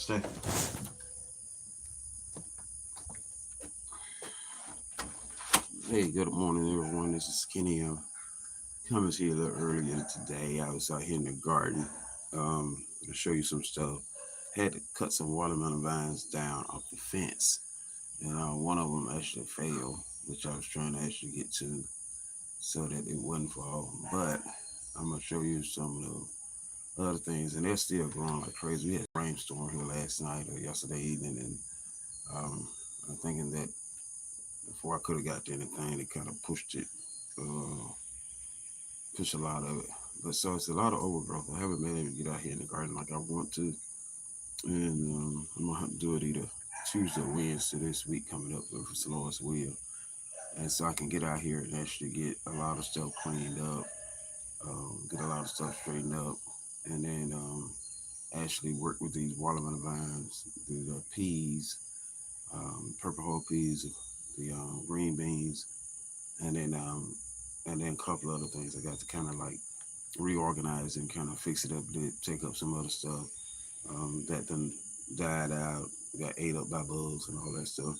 Stay. Hey, good morning, everyone. This is Kenny. Coming to you a little earlier today. I was out here in the garden to show you some stuff. Had to cut some watermelon vines down off the fence, and one of them actually failed, which I was trying to actually get to so that it wouldn't fall. But I'm gonna show you some of the other things, and they're still growing like crazy. We had a rainstorm here last night or yesterday evening, and um, I'm thinking that before I could have got to anything, it kind of uh, pushed a lot of it. But so it's a lot of overgrowth. I haven't been able to get out here in the garden like I want to, and I'm gonna have to do it either Tuesday or Wednesday this week coming up if it's the Lord's will, and so I can get out here and actually get a lot of stuff cleaned up, get a lot of stuff straightened up, and then actually work with these watermelon vines, the peas, purple whole peas, the green beans, and then a couple other things. I got to kind of like reorganize and kind of fix it up, take up some other stuff that then died out, got ate up by bugs and all that stuff,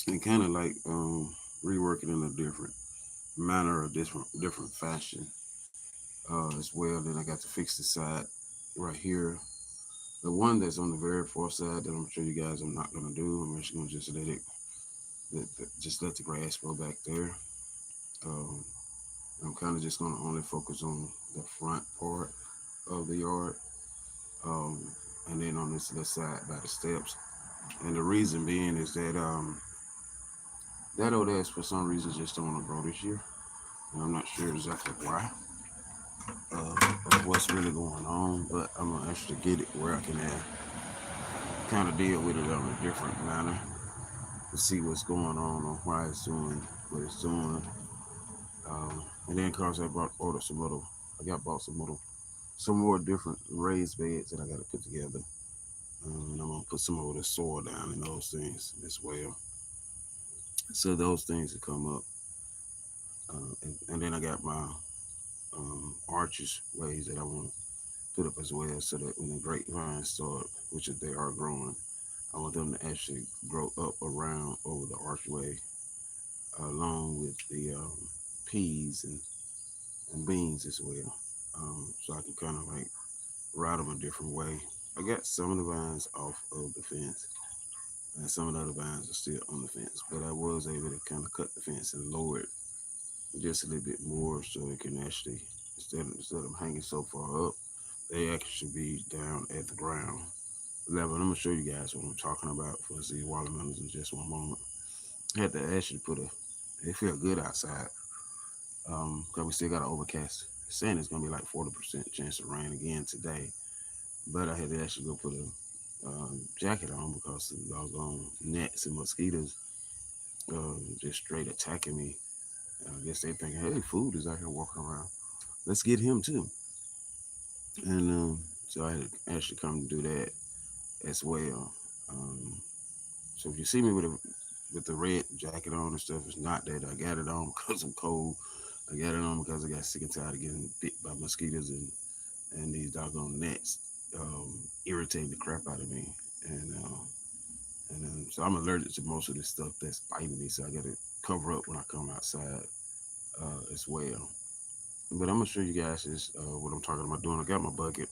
and kind of like rework it in a different manner or different fashion as well. Then I got to fix the side right here. The one that's on the very far side that I'm gonna show you guys, I'm not gonna do. I'm actually gonna just just let the grass grow back there. Um, I'm kind of just gonna only focus on the front part of the yard, um, and then on this left side by the steps. And the reason being is that that old ass for some reason just don't want to grow this year, and I'm not sure exactly why or what's really going on. But I'm gonna actually get it where I can kind of deal with it on a different manner to see what's going on or why it's doing what it's doing. And then, cause I ordered some little, I got bought some more different raised beds that I got to put together. And I'm gonna put some of the soil down in those things as well. So those things will come up, and then I got my arches ways that I want to put up as well, so that when the grapevines start, which they are growing, I want them to actually grow up around over the archway, along with the peas and beans as well. So I can kind of like route them a different way. I got some of the vines off of the fence, and some of the other vines are still on the fence, but I was able to kind of cut the fence and lower it just a little bit more so it can actually, instead of hanging so far up, they actually be down at the ground level. And I'm gonna show you guys what I'm talking about for these watermelons in just one moment. I had to actually it feel good outside, because we still got an overcast. Saying it's gonna be like 40% chance of rain again today, but I had to actually go put a jacket on because the doggone gnats and mosquitoes just straight attacking me. I guess they thinking, hey, food is out here walking around. Let's get him too. And so I had to actually come to do that as well. Um, so if you see me with the red jacket on and stuff, it's not that I got it on because I'm cold. I got it on because I got sick and tired of getting bit by mosquitoes and these doggone gnats irritating the crap out of me. And so I'm allergic to most of this stuff that's biting me. So I got to cover up when I come outside as well. But I'm gonna show you guys this what I'm talking about doing. I got my bucket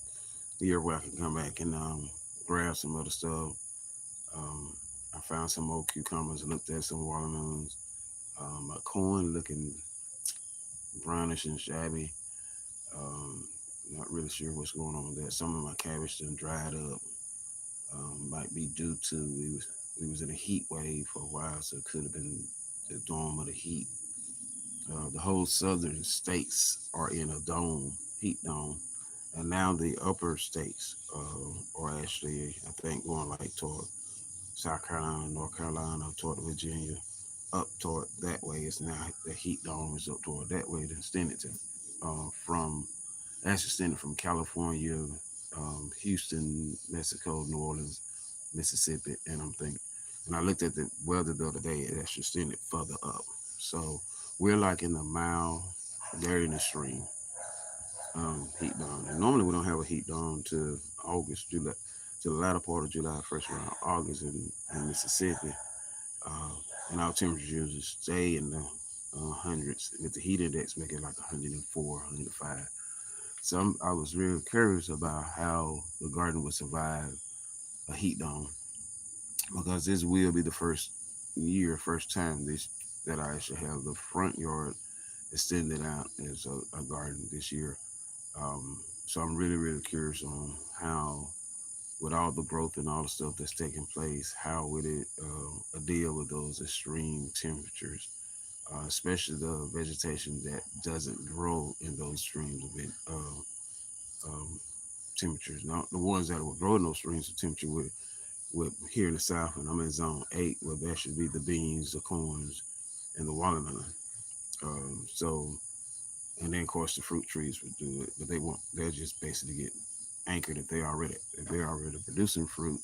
here where I can come back and grab some other stuff. Um, I found some old cucumbers and looked at some watermelons. My corn looking brownish and shabby. Um, Not really sure what's going on with that. Some of my cabbage done dried up. Might be due to we was in a heat wave for a while, so it could have been the dome of the heat. The whole southern states are in a heat dome, and now the upper states are actually, I think, going like toward South Carolina, North Carolina, toward Virginia, up toward that way. It's now the heat dome is up toward that way. Then extended to from that's extended from California, Houston, Mexico, New Orleans, Mississippi, and I'm thinking. And I looked at the weather the other day; it actually extended further up. So we're like in the mile, there in the stream, heat dome. And normally we don't have a heat dome to August, July. to the latter part of July, first around August in Mississippi. Uh, and our temperatures usually stay in the hundreds, with the heat index making like 104, 105. So I was really curious about how the garden would survive a heat dome, because this will be the first time this that I actually have the front yard extended out as a garden this year. So I'm really, really curious on how, with all the growth and all the stuff that's taking place, how would it deal with those extreme temperatures, especially the vegetation that doesn't grow in those extremes of it, um, temperatures. Now, the ones that will grow in those extremes of temperature with here in the south, and I'm in zone 8, where that should be the beans, the corns, and the watermelon. So, and then of course the fruit trees would do it, but they won't. They'll just basically get anchored if they're already producing fruit,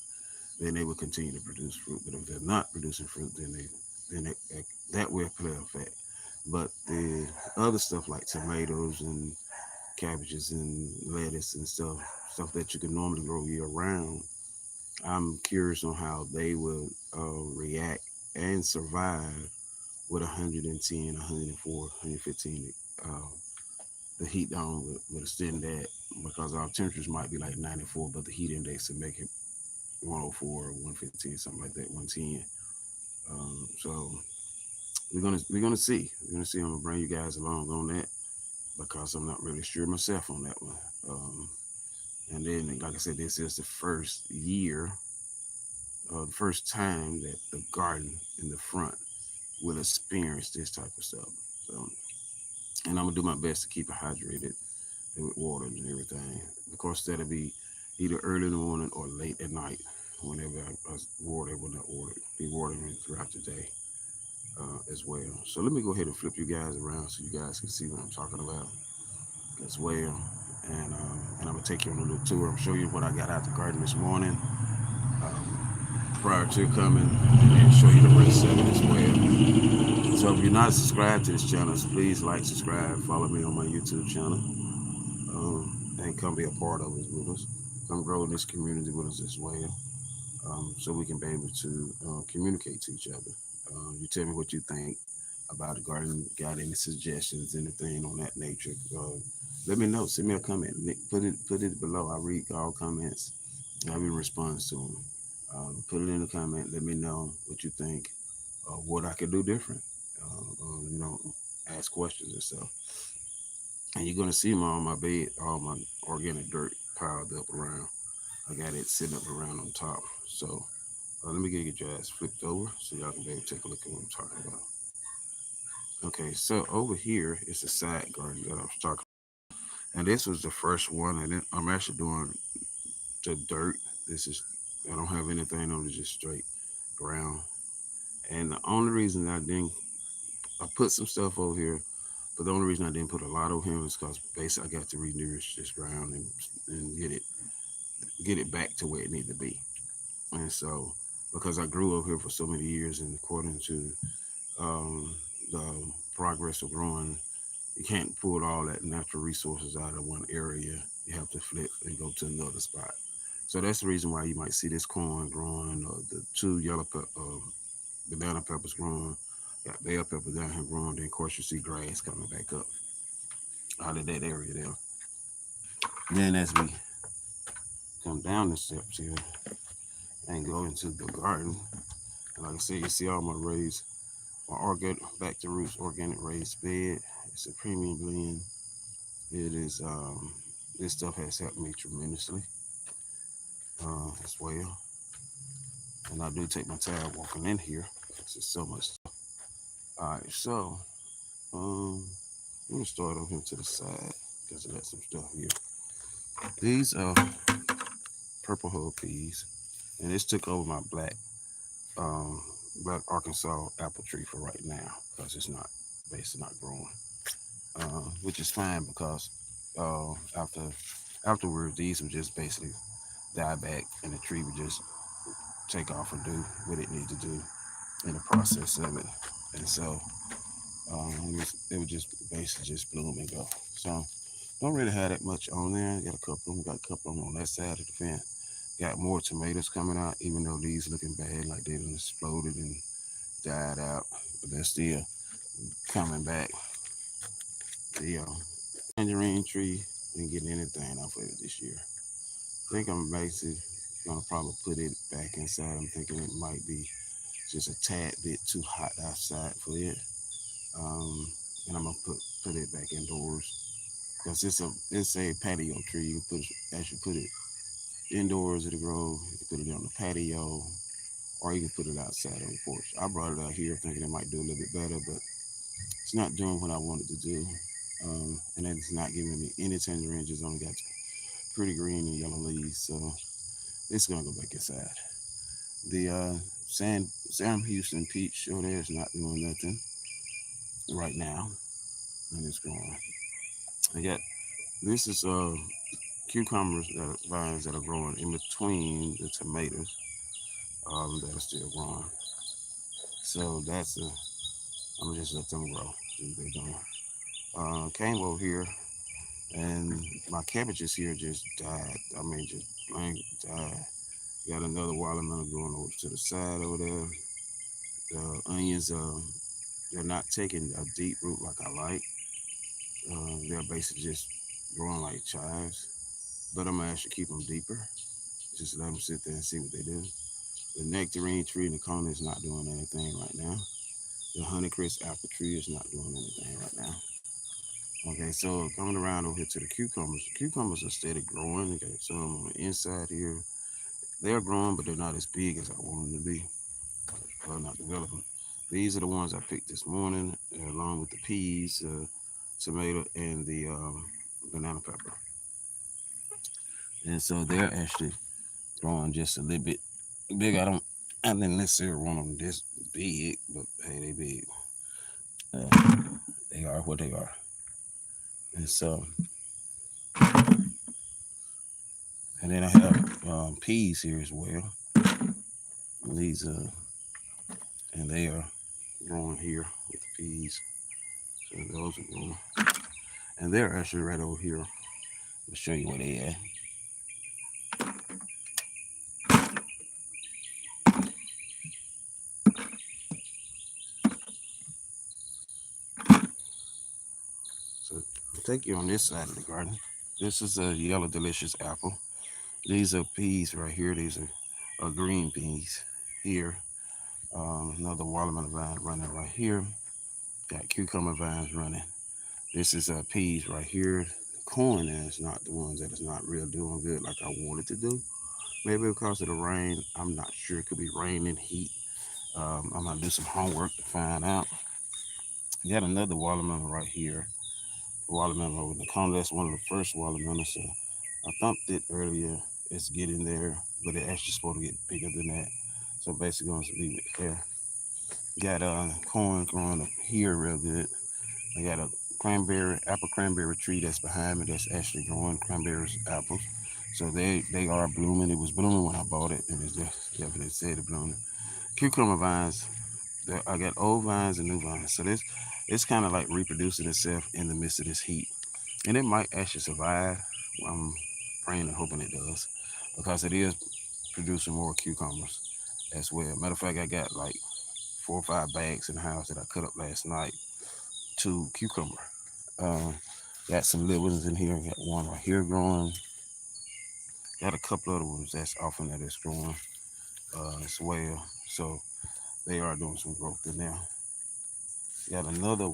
then they will continue to produce fruit. But if they're not producing fruit, then that will play a effect. But the other stuff like tomatoes and cabbages and lettuce and stuff that you can normally grow year round, I'm curious on how they would react and survive with 110, 104, 115. Uh, the heat down would extend that, because our temperatures might be like 94, but the heat index would make it 104, 115, something like that, 110. So we're gonna see. We're gonna see. I'm gonna bring you guys along on that, because I'm not really sure myself on that one. And then, like I said, this is the first year, the first time that the garden in the front will experience this type of stuff. So, and I'm gonna do my best to keep it hydrated with water and everything. Of course, that'll be either early in the morning or late at night, whenever I water, when I order, be watering throughout the day as well. So let me go ahead and flip you guys around so you guys can see what I'm talking about as well. And I'm gonna take you on a little tour. I'm show you what I got out the garden this morning, prior to coming, and then show you the rest of it as well. So if you're not subscribed to this channel, please like, subscribe, follow me on my YouTube channel, and come be a part of it with us. Come grow in this community with us as well, so we can be able to communicate to each other. You tell me what you think about the garden. Got any suggestions, anything on that nature? Let me know. Send me a comment. Put it below. I read all comments. I will respond to them. Put it in the comment. Let me know what you think. What I could do different. You know, ask questions and stuff. And you're gonna see on my bed, all my organic dirt piled up around. I got it sitting up around on top. So let me get your ass flipped over so y'all can be able to take a look at what I'm talking about. Okay, so over here is the side garden that I was talking about. And this was the first one, and then I'm actually doing the dirt. This is, I don't have anything on it, just straight ground. And the only reason I put some stuff over here, but the only reason I didn't put a lot over here is because basically I got to re-nourish this ground and get it back to where it needs to be. And so, because I grew up here for so many years, and according to the progress of growing, you can't pull all that natural resources out of one area. You have to flip and go to another spot. So that's the reason why you might see this corn growing, or the two banana peppers growing, got bell pepper down here growing. Then of course you see grass coming back up out of that area there. Then as we come down the steps here and go into the garden, and like I said, you see all my organic, back to roots organic raised bed. It's a premium blend. It is this stuff has helped me tremendously as well. And I do take my time walking in here because there's so much stuff. All right, so let me start over here to the side because I got some stuff here. These are purple hull peas, and this took over my black Arkansas apple tree for right now because it's not basically not growing, which is fine because afterwards these would just basically die back, and the tree would just take off and do what it needs to do in the process of it. And so it would just basically just bloom and go. So don't really have that much on there. Got a couple of them on that side of the fence. Got more tomatoes coming out, even though these looking bad, like they done exploded and died out, but they're still coming back. The tangerine tree didn't get anything off of it this year. I think I'm basically gonna probably put it back inside. I'm thinking it might be just a tad bit too hot outside for it. Um, and I'm gonna put it back indoors because it's a patio tree. You can actually put it indoors. It'll grow. You can put it on the patio, or you can put it outside on the porch. I brought it out here thinking it might do a little bit better, but it's not doing what I wanted to do. And then it's not giving me any tangerines. It's only got pretty green and yellow leaves, so it's gonna go back inside. The Sam Houston peach over there is not doing nothing right now, and it's growing. I got this is cucumbers vines that are growing in between the tomatoes that are still growing. So that's I'm gonna just let them grow. See what they're doing. Came over here and my cabbages here just died. I mean, just blank died. Got another watermelon growing over to the side over there. The onions, they're not taking a deep root like I like. They're basically just growing like chives, but I'm gonna actually keep them deeper. Just let them sit there and see what they do. The nectarine tree in the corner is not doing anything right now. The honeycrisp apple tree is not doing anything right now. Okay, so coming around over here to the cucumbers. The cucumbers are steady growing. They got some on the inside here. They're growing, but they're not as big as I want them to be. Not developing. These are the ones I picked this morning, along with the peas, tomato, and the banana pepper. And so they're actually growing just a little bit big. I didn't necessarily want them this big, but hey, they big. They are what they are. And so, and then I have peas here as well. These and they are growing here with the peas. So those are growing, and they're actually right over here. I'll show you where they at. So I'll take you on this side of the garden. This is a yellow delicious apple. These are peas right here. These are green peas here. Another watermelon vine running right here. Got cucumber vines running. This is peas right here. The corn is not the ones that is not real doing good like I wanted to do. Maybe because of the rain. I'm not sure. It could be rain and heat. I'm gonna do some homework to find out. Got another watermelon right here. Watermelon over in the corner. That's one of the first watermelons. So I thumped it earlier. It's getting there, but it actually supposed to get bigger than that. So basically, I'm gonna leave it there. Got corn growing up here real good. I got a apple cranberry tree that's behind me that's actually growing cranberries, apples. So they are blooming. It was blooming when I bought it, and it's just definitely said it blooming. Cucumber vines. I got old vines and new vines. So this it's kind of like reproducing itself in the midst of this heat, and it might actually survive. I'm praying and hoping it does, because it is producing more cucumbers as well. Matter of fact, I got like 4 or 5 bags in the house that I cut up last night to cucumber. Uh, got some little ones in here. Got one right here growing. Got a couple other ones that's often that is growing as well. So they are doing some growth in there. Got another.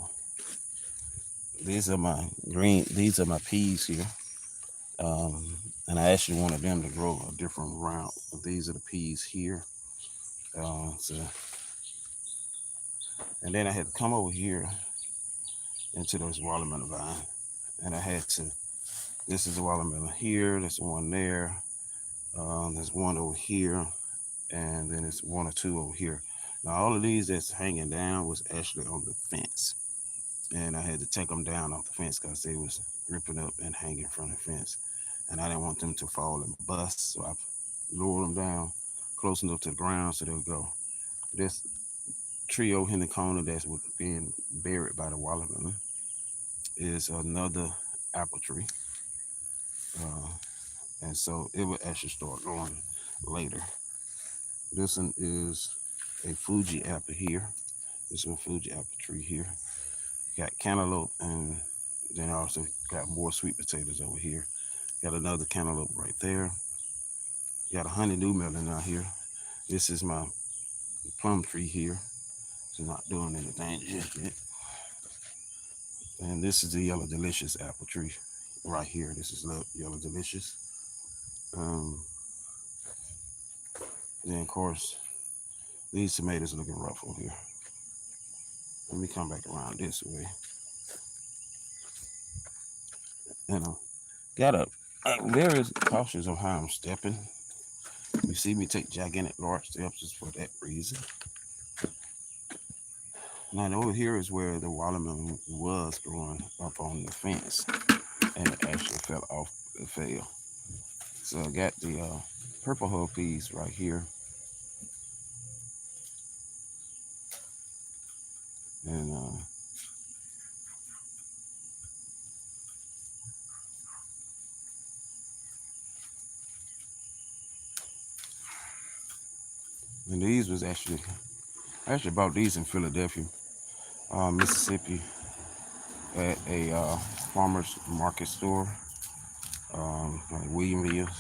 These are my green. These are my peas here. And I actually wanted them to grow a different route. But these are the peas here. So, and then I had to come over here into those watermelon vine, and I had to. This is the watermelon here. There's one there. There's one over here, and then there's one or two over here. Now all of these that's hanging down was actually on the fence, and I had to take them down off the fence because they was ripping up and hanging from the fence, and I didn't want them to fall and bust, so I lowered them down close enough to the ground so they'll go. This tree over in the corner that's being buried by the watermelon is another apple tree. Uh, and so it will actually start growing later. This one is a Fuji apple here. This one Fuji apple tree here. Got cantaloupe, and then I also got more sweet potatoes over here. Got another cantaloupe right there. Got a honeydew melon out here. This is my plum tree here. It's not doing anything just yet. And this is the Yellow Delicious apple tree right here. This is Yellow Delicious. Then, of course, these tomatoes are looking rough over here. Let me come back around this way. I'm very cautious of how I'm stepping. You see me take gigantic large steps just for that reason. Now over here is where the watermelon was growing up on the fence, and it actually fell off. It fell. So I got the purple hull peas right here, and these was actually bought these in Philadelphia, Mississippi, at a farmer's market store, like Williamville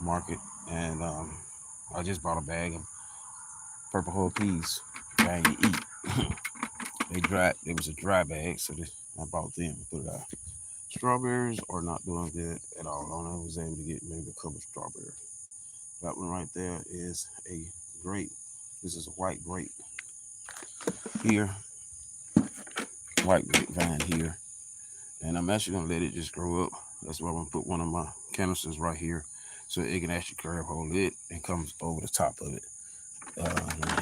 Market, and I just bought a bag of purple hull peas. Trying to eat. It was a dry bag, so I bought them and put it out. Strawberries are not doing good at all. I only was able to get maybe a couple of strawberries. That one right there is a grape. This is a white grape here. White grapevine here. And I'm actually going to let it just grow up. That's why I'm going to put one of my canisters right here so it can actually grab hold of it and comes over the top of it.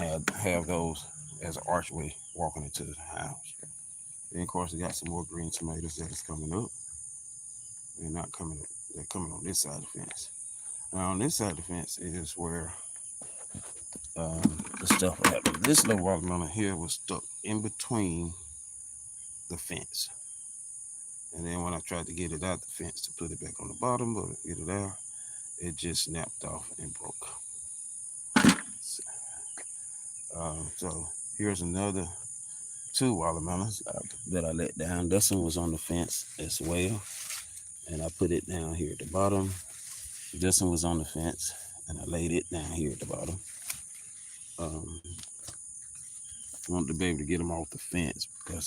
And have those as an archway walking into the house. And of course, we got some more green tomatoes that is coming up. They're coming on this side of the fence. Now on this side of the fence is where the stuff happened. This little watermelon here was stuck in between the fence. And then when I tried to get it out the fence to put it back on the bottom, but get it out, it just snapped off and broke. So here's another 2 watermelons that I let down. This one was on the fence as well, and I put it down here at the bottom. This one was on the fence, and I laid it down here at the bottom. I wanted to be able to get them off the fence because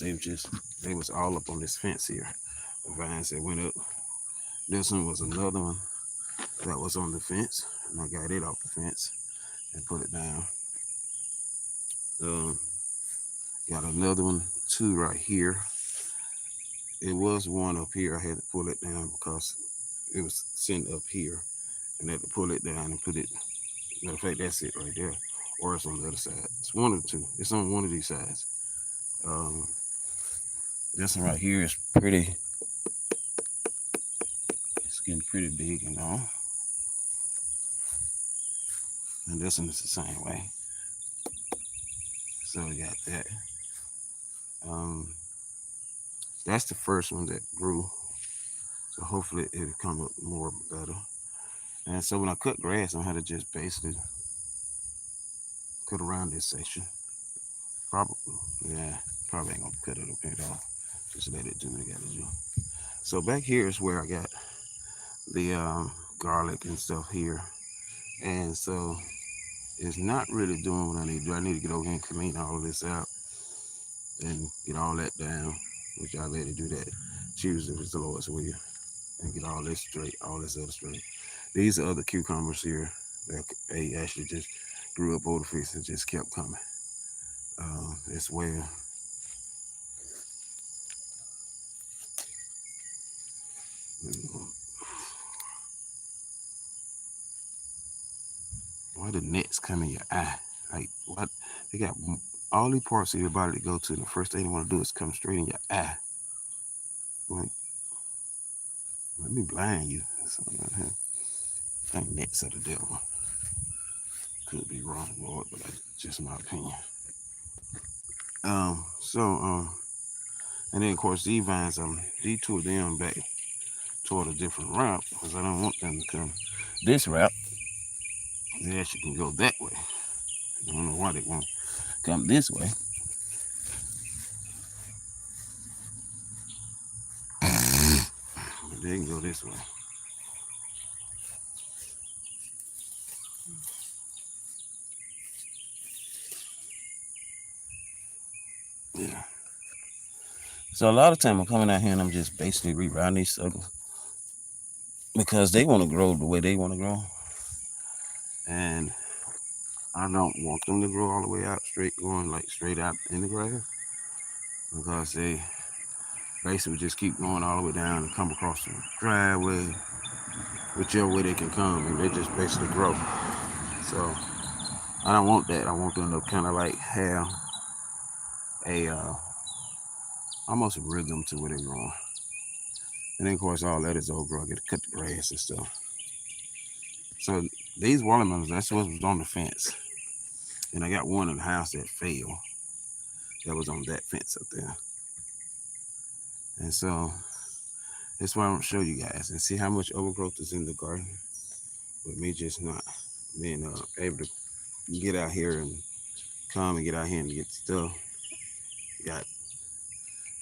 they was all up on this fence here. The vines that went up. This one was another one that was on the fence, and I got it off the fence and put it down. Got another one too right here. It was one up here. I had to pull it down because it was sitting up here, and I had to pull it down and put it. Matter of fact, that's it right there, or it's on the other side. It's one of the two. It's on one of these sides. This one right here is pretty. It's getting pretty big and all. And this one is the same way. So we got that. That's the first one that grew. So hopefully it'll come up more better. And so when I cut grass, I had to just basically cut around this section. Probably ain't gonna cut it up at all. Just let it do what it gotta do. So back here is where I got the garlic and stuff here. And so it's not really doing what I need to do. I need to get over here and clean all of this out and get all that down, which I let it do that Tuesday was the Lord's will, and get all this straight, all this other straight. These are other cucumbers here that they actually just grew up over the fence and just kept coming as well. Why the nets come in your eye? Like what? They got all these parts of your body to go to, and the first thing they want to do is come straight in your eye. Like, let me blind you. I think nets are the devil. Could be wrong, Lord, but that's just my opinion. And then of course these vines, these two of them back toward a different route because I don't want them to come this route. They actually can go that way. I don't know why they want to come this way. But they can go this way. Yeah. So a lot of time I'm coming out here and I'm just basically rerouting these suckers because they want to grow the way they want to grow. And I don't want them to grow all the way out straight, going like straight out in the grass, because they basically just keep going all the way down and come across the driveway, whichever way they can come, and they just basically grow. So I don't want that. I want them to kind of like have a almost a rhythm to where they're growing. And then of course all that is overgrowth. I get to cut the grass and stuff. So these watermelons, that's what was on the fence. And I got one in the house that fell. That was on that fence up there. And so that's why I'm gonna show you guys and see how much overgrowth is in the garden. With me just not being able to get out here and come and get out here and get stuff. Got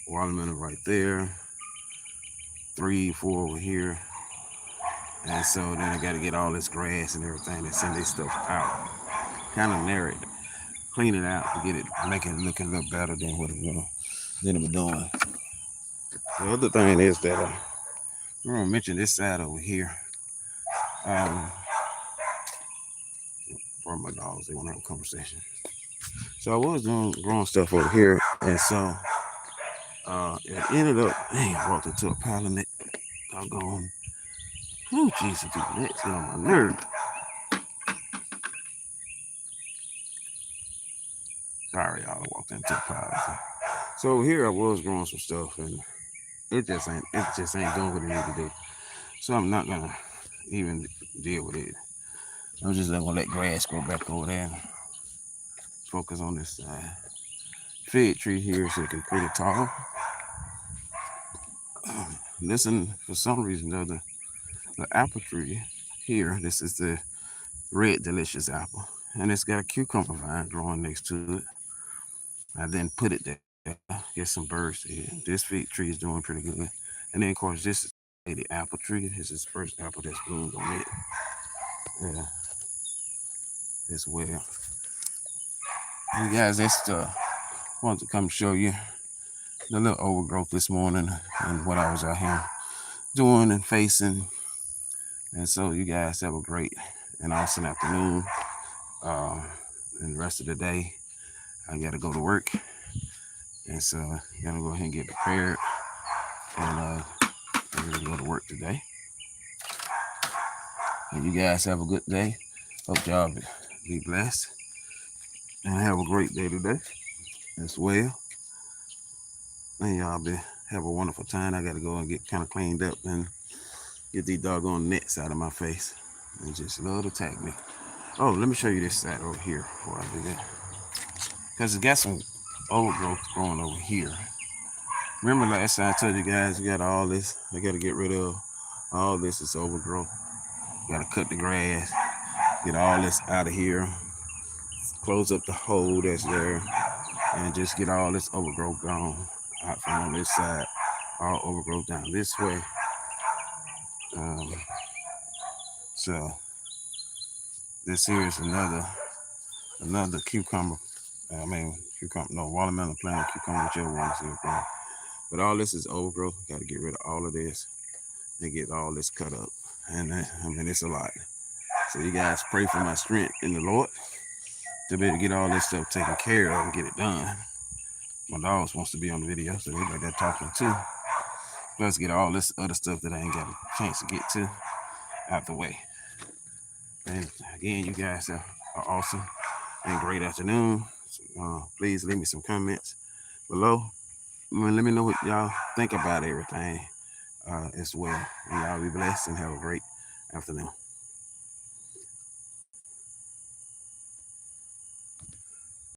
watermelon right there, 3, 4 over here. And so then I got to get all this grass and everything and send this stuff out. Kind of narrow it, clean it out to get it, make it look a little better than what I'm doing. The other thing is that I'm going to mention this side over here. For my dogs, they want to have a conversation. So I was growing stuff over here, and so it ended up, dang, I walked into a pile of net. Doggone. Oh, Jesus, that's on my nerve. Sorry, y'all, I walked into a pile. So over here, I was growing some stuff, and it just ain't doing what it needs to do. So I'm not gonna even deal with it. I'm just gonna let grass grow back over there. Focus on this side. Fig tree here is looking pretty tall. Listen, for some reason though, the apple tree here, this is the red delicious apple, and it's got a cucumber vine growing next to it. I then put it there, get some birds to eat. This fig tree is doing pretty good. And then of course this is the apple tree. This is the first apple that's bloomed on it. Yeah. As well. You guys, that's wanted to come show you the little overgrowth this morning and what I was out here doing and facing. And so you guys have a great and awesome afternoon. And the rest of the day, I gotta go to work. And so I'm gonna go ahead and get prepared. And I'm gonna go to work today. And you guys have a good day. Hope y'all be blessed. And have a great day today as well. And y'all have a wonderful time. I gotta go and get kind of cleaned up and get these doggone nets out of my face. They just love to attack me. Oh, let me show you this side over here before I do that. Because it's got some overgrowth growing over here. Remember last time I told you guys, you got all this. I got to get rid of all this. Is overgrowth. Got to cut the grass. Get all this out of here. Close up the hole that's there. And just get all this overgrowth gone out from on this side. All overgrowth down this way. So this here is another cucumber. Watermelon plant, cucumber, whichever one is here. But all this is overgrowth. Got to get rid of all of this and get all this cut up. And it's a lot. So you guys pray for my strength in the Lord to be able to get all this stuff taken care of and get it done. My dogs wants to be on the video, so they like that talking too. Plus get all this other stuff that I ain't got a chance to get to out the way. And again, you guys are awesome and great afternoon. Please leave me some comments below. Let me know what y'all think about everything as well. And y'all be blessed and have a great afternoon.